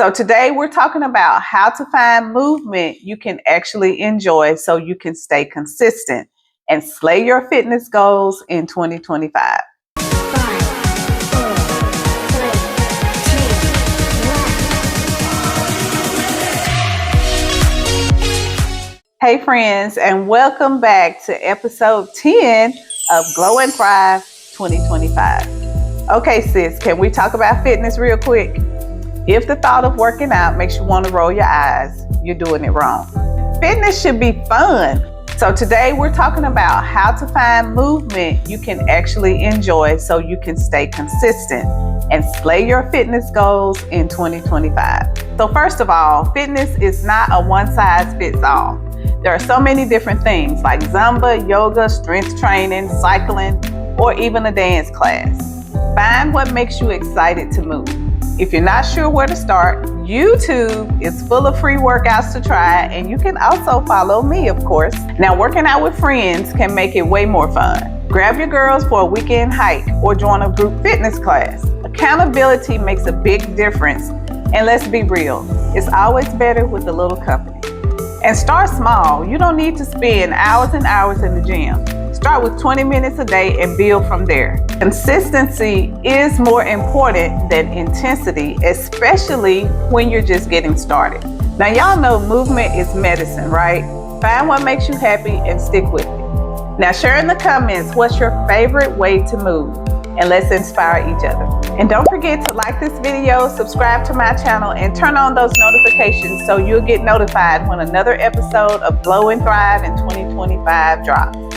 So today we're talking about how to find movement you can actually enjoy so you can stay consistent and slay your fitness goals in 2025. Hey friends, and welcome back to episode 10 of Glow and Thrive 2025. Okay sis, can we talk about fitness real quick? If the thought of working out makes you want to roll your eyes, you're doing it wrong. Fitness should be fun. So today we're talking about how to find movement you can actually enjoy so you can stay consistent and slay your fitness goals in 2025. So first of all, fitness is not a one size fits all. There are so many different things like Zumba, yoga, strength training, cycling, or even a dance class. Find what makes you excited to move. If you're not sure where to start, YouTube is full of free workouts to try, and you can also follow me, of course. Now, working out with friends can make it way more fun. Grab your girls for a weekend hike or join a group fitness class. Accountability makes a big difference, and let's be real, it's always better with a little company. And start small. You don't need to spend hours and hours in the gym. Start with 20 minutes a day and build from there. Consistency is more important than intensity, especially when you're just getting started. Now, y'all know movement is medicine, right? Find what makes you happy and stick with it. Now, share in the comments what's your favorite way to move, and let's inspire each other. And don't forget to like this video, subscribe to my channel, and turn on those notifications so you'll get notified when another episode of Glow and Thrive in 2025 drops.